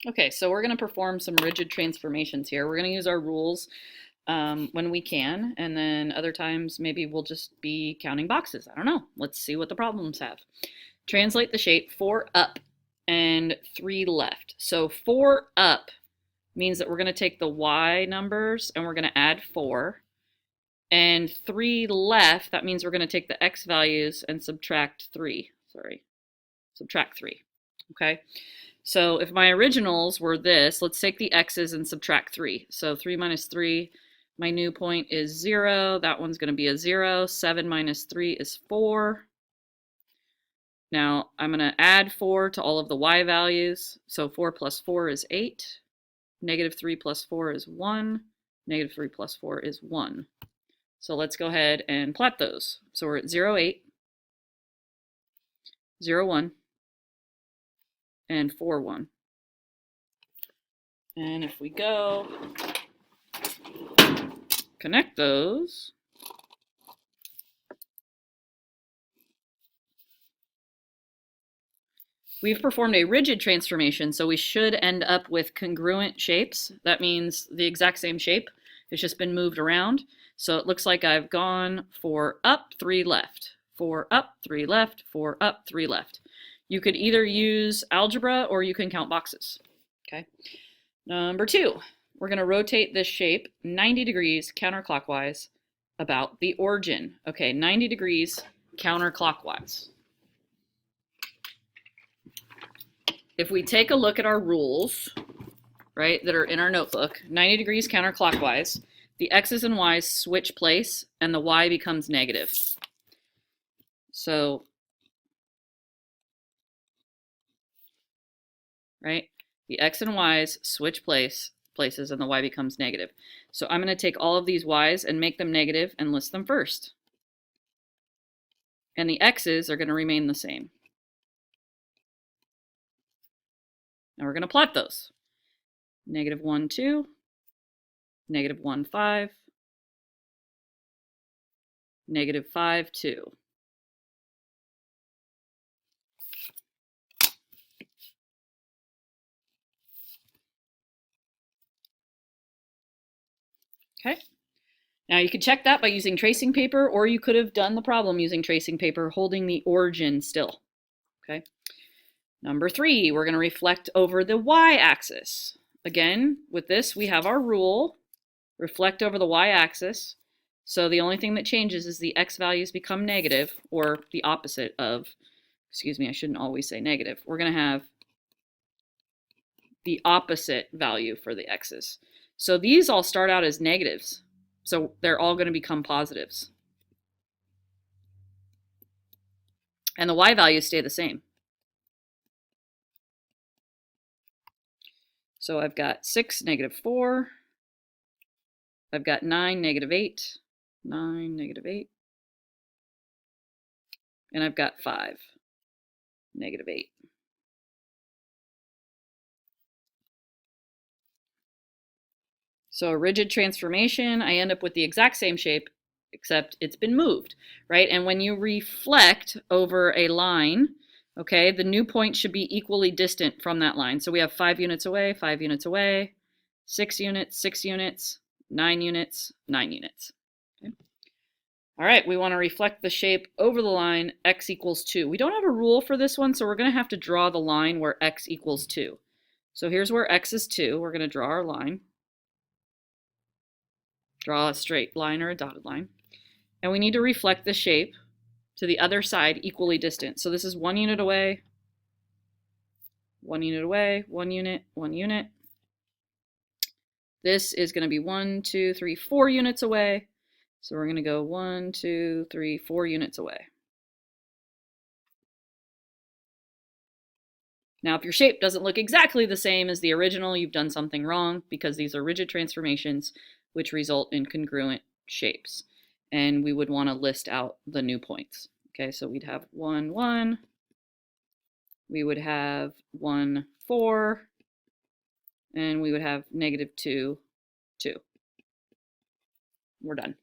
Okay, so we're going to perform some rigid transformations here. We're going to use our rules when we can, and then other times maybe we'll just be counting boxes. I don't know. Let's see what the problems have. Translate the shape 4 up and 3 left. So 4 up means that we're going to take the y numbers and we're going to add 4. And 3 left, that means we're going to take the x values and subtract 3. Subtract 3. Okay? So if my originals were this, let's take the x's and subtract 3. So 3 minus 3, my new point is 0. That one's going to be a 0. 7 minus 3 is 4. Now I'm going to add 4 to all of the y values. So 4 plus 4 is 8. Negative 3 plus 4 is 1. Negative 3 plus 4 is 1. So let's go ahead and plot those. So we're at 0, 8, 0, 1, and 4, 1. And if we go connect those, we've performed a rigid transformation, so we should end up with congruent shapes. That means the exact same shape. It's just been moved around. So it looks like I've gone 4 up, 3 left, 4 up, 3 left, 4 up, 3 left. You could either use algebra or you can count boxes. Okay. Number 2, we're going to rotate this shape 90 degrees counterclockwise about the origin. Okay, 90 degrees counterclockwise. If we take a look at our rules, right, that are in our notebook, 90 degrees counterclockwise, the x's and y's switch place and the y becomes negative. So, right, the x and y's switch places and the y becomes negative. So I'm going to take all of these y's and make them negative and list them first. And the x's are going to remain the same. Now we're going to plot those. Negative 1, 2, negative 1, 5, negative 5, 2. Okay. Now you could check that by using tracing paper, or you could have done the problem using tracing paper, holding the origin still. Okay. Number 3, we're going to reflect over the y-axis. Again, with this, we have our rule, reflect over the y-axis. So the only thing that changes is the x values become negative, or the opposite of, excuse me, I shouldn't always say negative. We're going to have the opposite value for the x's. So these all start out as negatives. So they're all going to become positives. And the y values stay the same. So I've got 6, negative 4. I've got 9, negative 8. 9, negative 8. And I've got 5, negative 8. So a rigid transformation, I end up with the exact same shape, except it's been moved, right? And when you reflect over a line, okay, the new point should be equally distant from that line. So we have 5 units away, 5 units away, 6 units, 6 units, 9 units, 9 units. Okay. All right, we want to reflect the shape over the line x equals 2. We don't have a rule for this one, so we're going to have to draw the line where x equals 2. So here's where x is 2. We're going to draw our line. Draw a straight line or a dotted line. And we need to reflect the shape to the other side equally distant. So this is 1 unit away, 1 unit away, 1 unit, 1 unit. This is going to be 1, 2, 3, 4 units away. So we're going to go 1, 2, 3, 4 units away. Now, if your shape doesn't look exactly the same as the original, you've done something wrong, because these are rigid transformations which result in congruent shapes. And we would want to list out the new points. Okay, so we'd have 1, 1. We would have 1, 4. And we would have negative 2, 2. We're done.